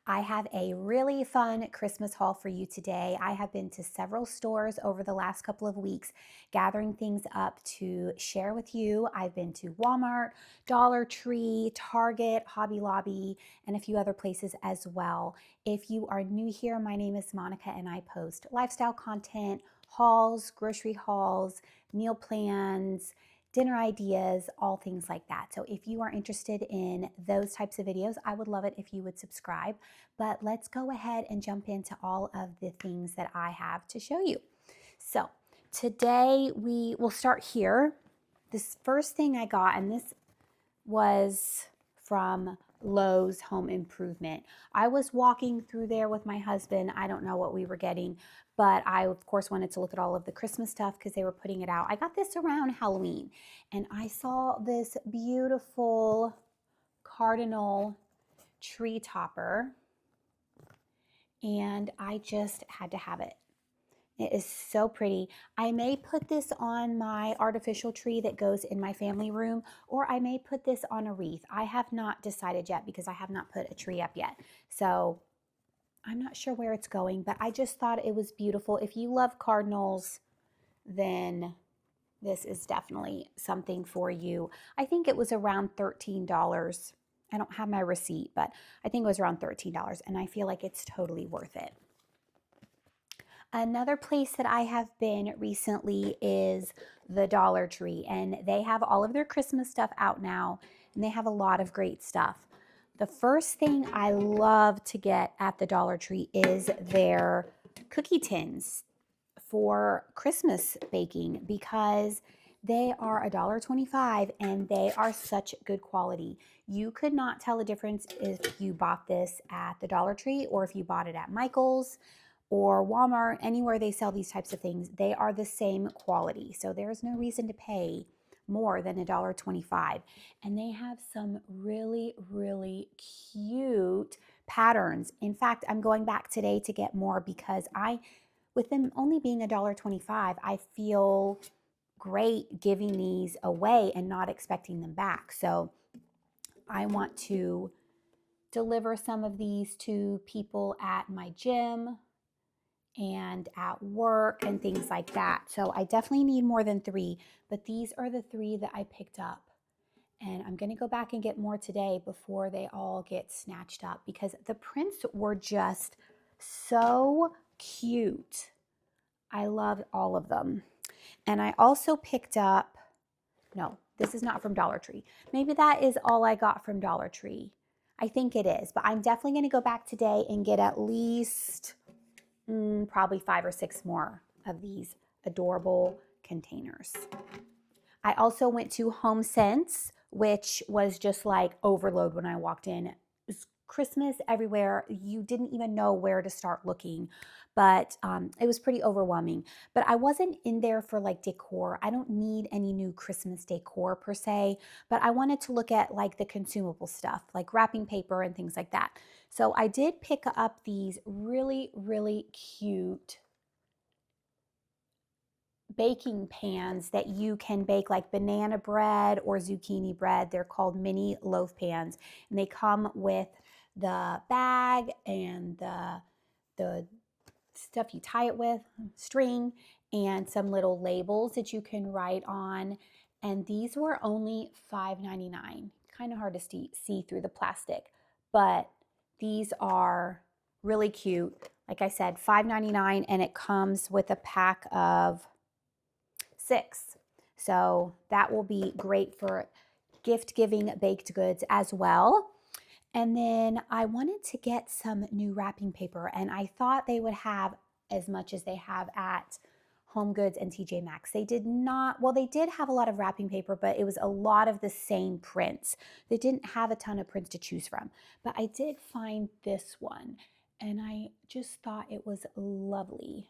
I have a really fun Christmas haul for you today. I have been to several stores over the last couple of weeks, gathering things up to share with you. I've been to Walmart, Dollar Tree, Target, Hobby Lobby, and a few other places as well. If you are new here, my name is Monica and I post lifestyle content, hauls, grocery hauls, meal plans, dinner ideas, all things like that. So if you are interested in those types of videos, I would love it if you would subscribe. But let's go ahead and jump into all of the things that I have to show you. So today we will start here. This first thing I got, and this was from Lowe's Home Improvement. I was walking through there with my husband. I don't know what we were getting, but I, of course, wanted to look at all of the Christmas stuff because they were putting it out. I got this around Halloween, and I saw this beautiful cardinal tree topper, and I just had to have it. It is so pretty. I may put this on my artificial tree that goes in my family room, or I may put this on a wreath. I have not decided yet because I have not put a tree up yet. So I'm not sure where it's going, but I just thought it was beautiful. If you love cardinals, then this is definitely something for you. I think it was around $13. I don't have my receipt, but I think it was around $13, and I feel like it's totally worth it. Another place that I have been recently is the Dollar Tree, and they have all of their Christmas stuff out now, and they have a lot of great stuff. The first thing I love to get at the Dollar Tree is their cookie tins for Christmas baking because they are $1.25 and they are such good quality. You could not tell a difference if you bought this at the Dollar Tree or if you bought it at Michael's or Walmart, anywhere they sell these types of things. They are the same quality. So there's no reason to pay more than $1.25. And they have some really, really cute patterns. In fact, I'm going back today to get more because with them only being $1.25, I feel great giving these away and not expecting them back. So I want to deliver some of these to people at my gym and at work and things like that. So I definitely need more than 3, but these are the 3 that I picked up. And I'm going to go back and get more today before they all get snatched up because the prints were just so cute. I loved all of them. And I also picked up, no, this is not from Dollar Tree. Maybe that is all I got from Dollar Tree. I think it is, but I'm definitely going to go back today and get at least probably 5 or 6 more of these adorable containers. I also went to HomeSense, which was just like overload when I walked in. It was Christmas everywhere. You didn't even know where to start looking, but it was pretty overwhelming. But I wasn't in there for like decor. I don't need any new Christmas decor per se, but I wanted to look at like the consumable stuff, like wrapping paper and things like that. So I did pick up these really, really cute baking pans that you can bake like banana bread or zucchini bread. They're called mini loaf pans, and they come with the bag and the stuff you tie it with, string, and some little labels that you can write on. And these were only $5.99. Kind of hard to see through the plastic, but these are really cute. Like I said, $5.99, and it comes with a pack of 6. So that will be great for gift giving baked goods as well. And then I wanted to get some new wrapping paper, and I thought they would have as much as they have at Home Goods and TJ Maxx. They did not, well, they did have a lot of wrapping paper, but it was a lot of the same prints. They didn't have a ton of prints to choose from. But I did find this one, and I just thought it was lovely.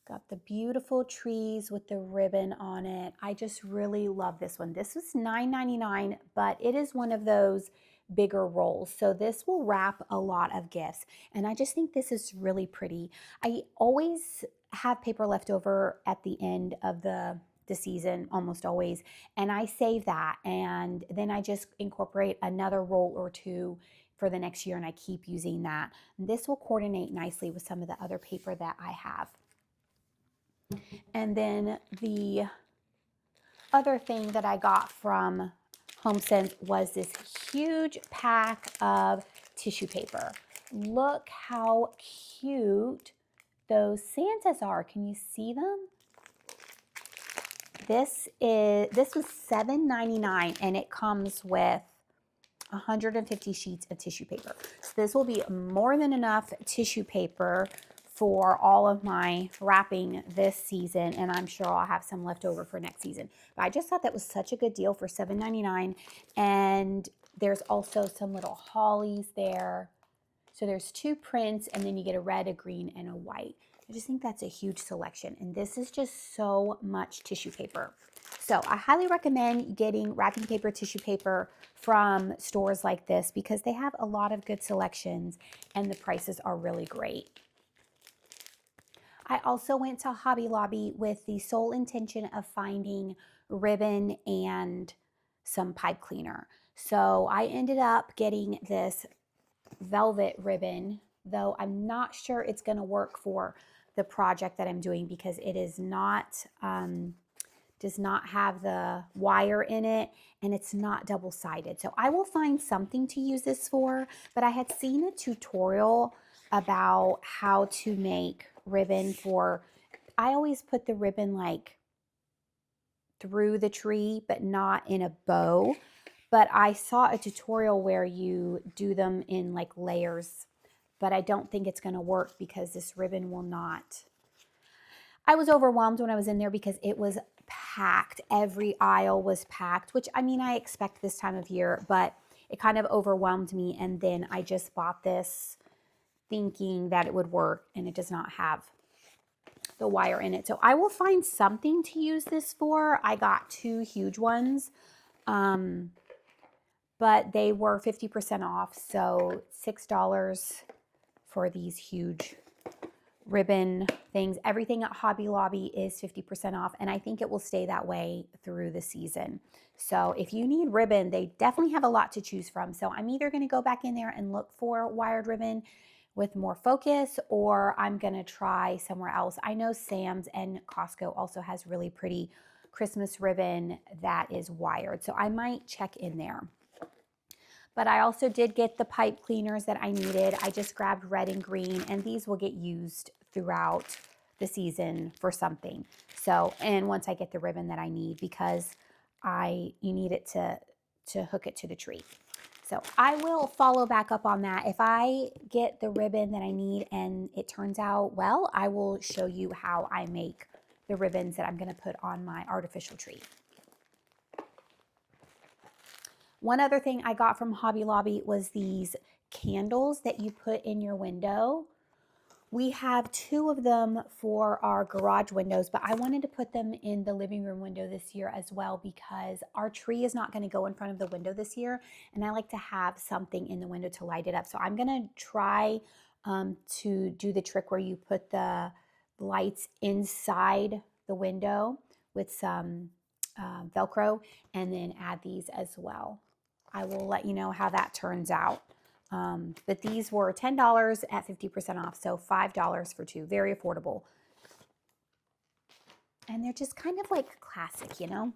Got the beautiful trees with the ribbon on it. I just really love this one. This was $9.99, but it is one of those bigger rolls. So this will wrap a lot of gifts. And I just think this is really pretty. I always have paper left over at the end of the season, almost always. And I save that. And then I just incorporate another roll or 2 for the next year, and I keep using that. And this will coordinate nicely with some of the other paper that I have. And then the other thing that I got from HomeSense was this huge pack of tissue paper. Look how cute those Santas are. Can you see them? This was $7.99 and it comes with 150 sheets of tissue paper. So this will be more than enough tissue paper for all of my wrapping this season, and I'm sure I'll have some left over for next season. But I just thought that was such a good deal for $7.99, and there's also some little hollies there. So there's 2 prints, and then you get a red, a green, and a white. I just think that's a huge selection, and this is just so much tissue paper. So I highly recommend getting wrapping paper, tissue paper from stores like this because they have a lot of good selections and the prices are really great. I also went to Hobby Lobby with the sole intention of finding ribbon and some pipe cleaner. So I ended up getting this velvet ribbon, though I'm not sure it's going to work for the project that I'm doing because it is not does not have the wire in it and it's not double-sided. So I will find something to use this for, but I had seen a tutorial about how to make ribbon for, I always put the ribbon like through the tree, but not in a bow. But I saw a tutorial where you do them in like layers, but I don't think it's going to work because this ribbon will not. I was overwhelmed when I was in there because it was packed. Every aisle was packed, which I mean, I expect this time of year, but it kind of overwhelmed me. And then I just bought this thinking that it would work, and it does not have the wire in it. So I will find something to use this for. I got 2 huge ones, but they were 50% off. So $6 for these huge ribbon things. Everything at Hobby Lobby is 50% off, and I think it will stay that way through the season. So if you need ribbon, they definitely have a lot to choose from. So I'm either going to go back in there and look for wired ribbon with more focus, or I'm going to try somewhere else. I know Sam's and Costco also has really pretty Christmas ribbon that is wired, so I might check in there. But I also did get the pipe cleaners that I needed. I just grabbed red and green, and these will get used throughout the season for something. So, and once I get the ribbon that I need, because you need it to hook it to the tree. So I will follow back up on that. If I get the ribbon that I need and it turns out well, I will show you how I make the ribbons that I'm going to put on my artificial tree. One other thing I got from Hobby Lobby was these candles that you put in your window. We have 2 of them for our garage windows, but I wanted to put them in the living room window this year as well because our tree is not going to go in front of the window this year, and I like to have something in the window to light it up. So I'm going to try to do the trick where you put the lights inside the window with some Velcro and then add these as well. I will let you know how that turns out. But these were $10 at 50% off, so $5 for 2. Very affordable. And they're just kind of like classic, you know?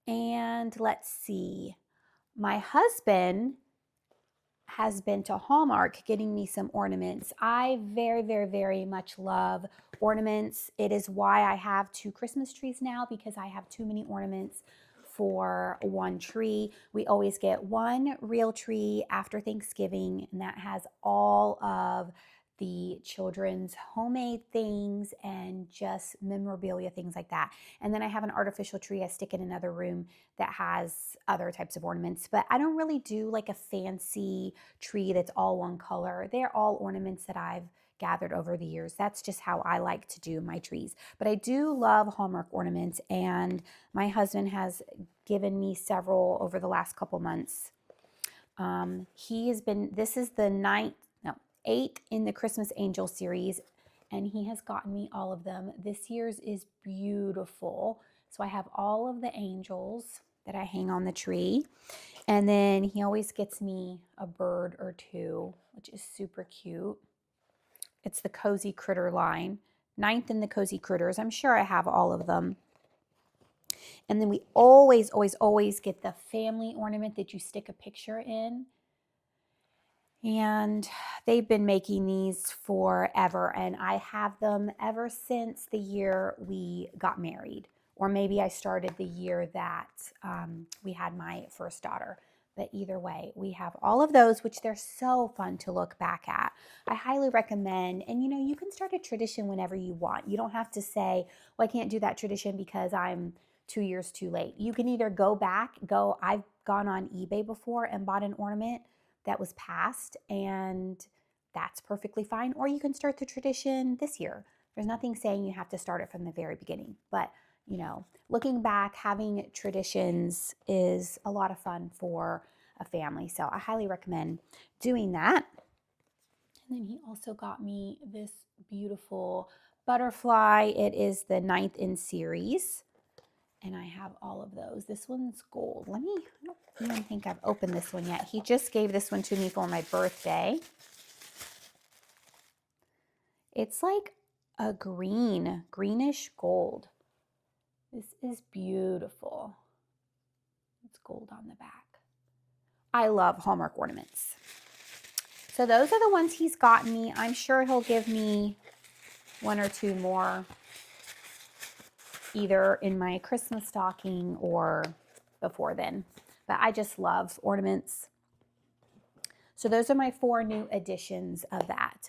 And let's see. My husband has been to Hallmark getting me some ornaments. I very, very, very much love ornaments. It is why I have 2 Christmas trees now, because I have too many ornaments for one tree. We always get one real tree after Thanksgiving, and that has all of the children's homemade things and just memorabilia, things like that. And then I have an artificial tree I stick in another room that has other types of ornaments, but I don't really do like a fancy tree that's all one color. They're all ornaments that I've gathered over the years. That's just how I like to do my trees. But I do love Hallmark ornaments, and my husband has given me several over the last couple months. This is the 8th in the Christmas Angel series, and he has gotten me all of them. This year's is beautiful. So I have all of the angels. that I hang on the tree. And then he always gets me a bird or two, which is super cute. It's the Cozy Critter line. Ninth in the Cozy Critters. I'm sure I have all of them. And then we always, always, always get the family ornament that you stick a picture in. And they've been making these forever, and I have them ever since the year we got married, or maybe I started the year that we had my first daughter. But either way, we have all of those, which they're so fun to look back at. I highly recommend, and you can start a tradition whenever you want. You don't have to say, well, I can't do that tradition because I'm 2 years too late. You can either go back, I've gone on eBay before and bought an ornament that was passed, and that's perfectly fine. Or you can start the tradition this year. There's nothing saying you have to start it from the very beginning. But, looking back, having traditions is a lot of fun for a family. So I highly recommend doing that. And then he also got me this beautiful butterfly. It is the 9th in series. And I have all of those. This one's gold. I don't even think I've opened this one yet. He just gave this one to me for my birthday. It's like a greenish gold. This is beautiful. It's gold on the back. I love Hallmark ornaments. So those are the ones he's gotten me. I'm sure he'll give me one or two more, either in my Christmas stocking or before then. But I just love ornaments. So those are my 4 new additions of that.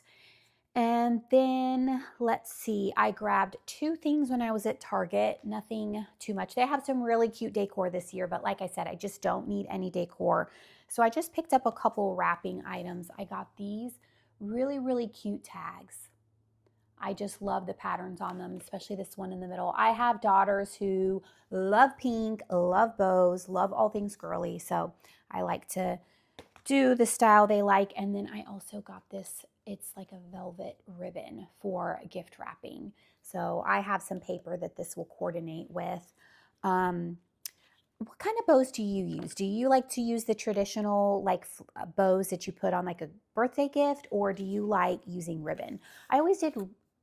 And then let's see, I grabbed 2 things when I was at Target, nothing too much. They have some really cute decor this year, but like I said, I just don't need any decor. So I just picked up a couple wrapping items. I got these really, really cute tags. I just love the patterns on them, especially this one in the middle. I have daughters who love pink, love bows, love all things girly. So I like to do the style they like. And then I also got this, it's like a velvet ribbon for gift wrapping. So I have some paper that this will coordinate with. What kind of bows do you use? Do you like to use the traditional bows that you put on like a birthday gift, or do you like using ribbon? I always did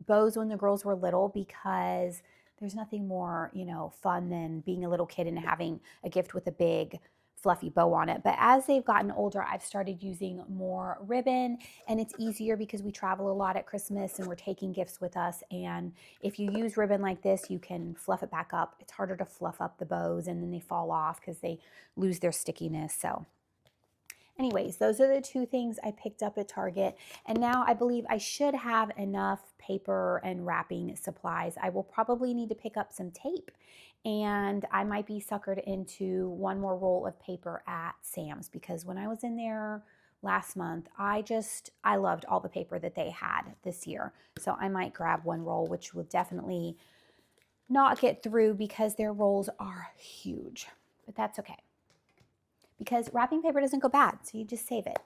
bows when the girls were little because there's nothing more, fun than being a little kid and having a gift with a big fluffy bow on it. But as they've gotten older, I've started using more ribbon, and it's easier because we travel a lot at Christmas and we're taking gifts with us. And if you use ribbon like this, you can fluff it back up. It's harder to fluff up the bows and then they fall off because they lose their stickiness. So anyways, those are the 2 things I picked up at Target. And now I believe I should have enough paper and wrapping supplies. I will probably need to pick up some tape, and I might be suckered into 1 more roll of paper at Sam's, because when I was in there last month, I loved all the paper that they had this year. So I might grab 1 roll, which will definitely not get through because their rolls are huge, but that's okay, because wrapping paper doesn't go bad, so you just save it.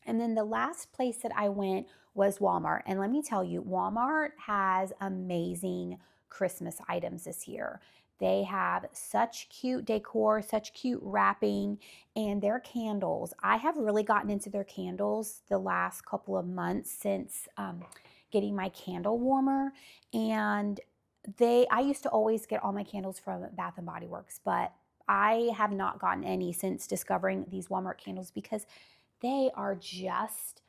And then the last place that I went was Walmart. And let me tell you, Walmart has amazing Christmas items this year. They have such cute decor, such cute wrapping, and their candles. I have really gotten into their candles the last couple of months since getting my candle warmer. And I used to always get all my candles from Bath and Body Works, but I have not gotten any since discovering these Walmart candles, because they are just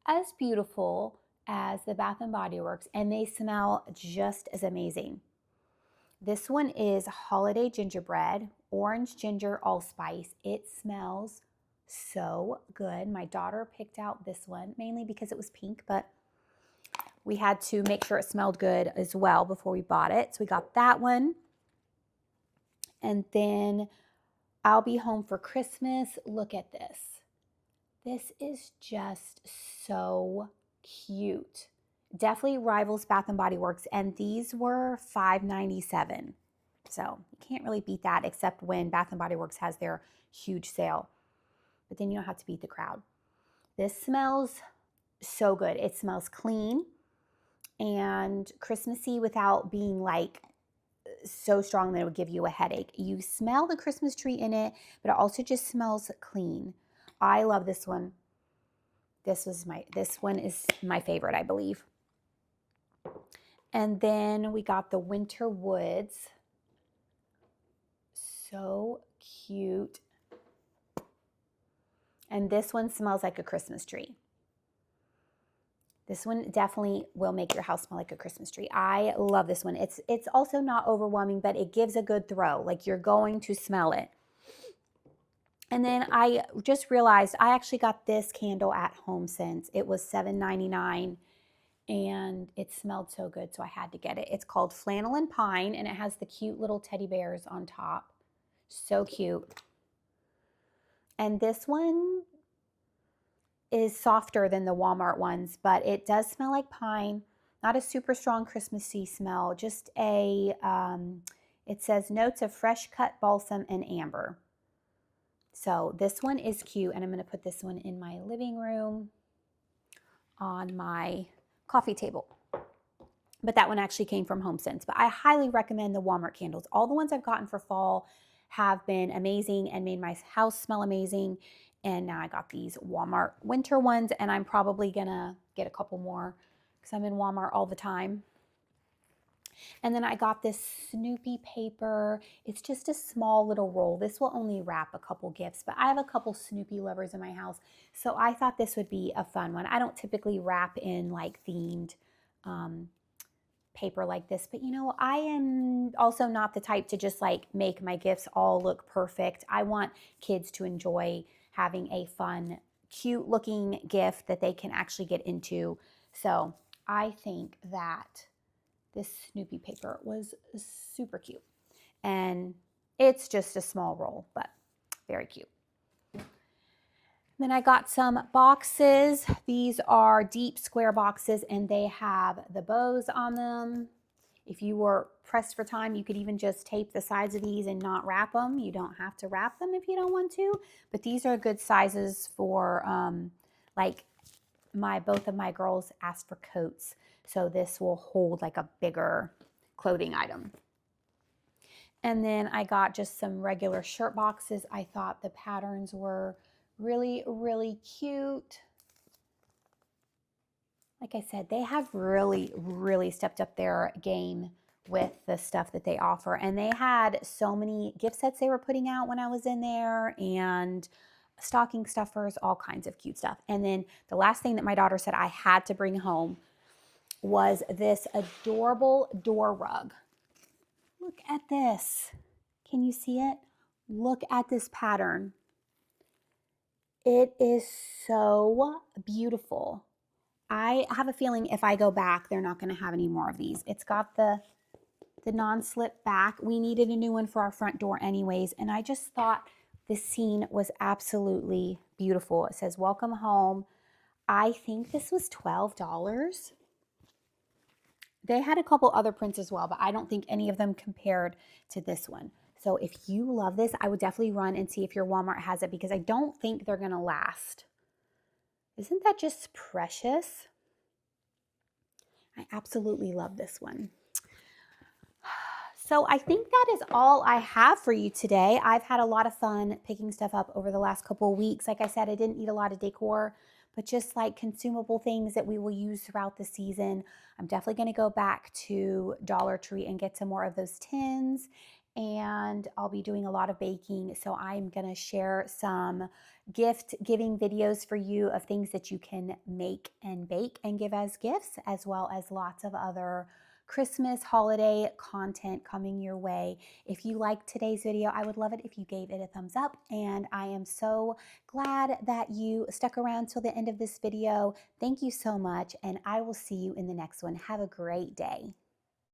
as beautiful as the Bath and Body Works, and they smell just as amazing. This one is holiday gingerbread, orange ginger allspice. It smells so good. My daughter picked out this one mainly because it was pink, but we had to make sure it smelled good as well before we bought it. So we got that one. And then I'll Be Home for Christmas. Look at this. This is just so cute. Definitely rivals Bath and Body Works, and these were $5.97. So you can't really beat that, except when Bath and Body Works has their huge sale. But then you don't have to beat the crowd. This smells so good. It smells clean and Christmassy without being like so strong that it would give you a headache. You smell the Christmas tree in it, but it also just smells clean. I love this one. This one is my favorite, I believe. And then we got the Winter Woods. So cute. And this one smells like a Christmas tree. This one definitely will make your house smell like a Christmas tree. I love this one. It's also not overwhelming, but it gives a good throw. Like you're going to smell it. And then I just realized I actually got this candle at HomeSense. It was $7.99 and it smelled so good, so I had to get it. It's called Flannel and Pine, and it has the cute little teddy bears on top. So cute. And this one is softer than the Walmart ones, but it does smell like pine. Not a super strong Christmassy smell, just a, it says notes of fresh cut balsam and amber. So this one is cute, and I'm going to put this one in my living room on my coffee table. But that one actually came from HomeSense. But I highly recommend the Walmart candles. All the ones I've gotten for fall have been amazing and made my house smell amazing. And now I got these Walmart winter ones, and I'm probably gonna get a couple more because I'm in Walmart all the time. And then I got this Snoopy paper. It's just a small little roll. This will only wrap a couple gifts, but I have a couple Snoopy lovers in my house, so I thought this would be a fun one. I don't typically wrap in like themed paper like this, but you know, I am also not the type to just like make my gifts all look perfect. I want kids to enjoy having a fun, cute looking gift that they can actually get into. So I think that this Snoopy paper was super cute, and it's just a small roll, but very cute. Then I got some boxes. These are deep square boxes, and they have the bows on them. If you were pressed for time, you could even just tape the sides of these and not wrap them. You don't have to wrap them if you don't want to, but these are good sizes for like both of my girls asked for coats, so this will hold like a bigger clothing item. And then I got just some regular shirt boxes. I thought the patterns were really, really cute. Like I said, they have really, really stepped up their game with the stuff that they offer. And they had so many gift sets they were putting out when I was in there, and stocking stuffers, all kinds of cute stuff. And then the last thing that my daughter said I had to bring home was this adorable door rug. Look at this. Can you see it? Look at this pattern. It is so beautiful. I have a feeling if I go back, they're not going to have any more of these. It's got the non-slip back. We needed a new one for our front door anyways, and I just thought this scene was absolutely beautiful. It says, "Welcome home." I think this was $12. They had a couple other prints as well, but I don't think any of them compared to this one. So if you love this, I would definitely run and see if your Walmart has it, because I don't think they're going to last. Isn't that just precious? I absolutely love this one. So I think that is all I have for you today. I've had a lot of fun picking stuff up over the last couple of weeks. Like I said, I didn't eat a lot of decor, but just like consumable things that we will use throughout the season. I'm definitely going to go back to Dollar Tree and get some more of those tins, and I'll be doing a lot of baking. So I'm going to share some gift giving videos for you of things that you can make and bake and give as gifts, as well as lots of other Christmas holiday content coming your way. If you liked today's video, I would love it if you gave it a thumbs up, and I am so glad that you stuck around till the end of this video. Thank you so much, and I will see you in the next one. Have a great day.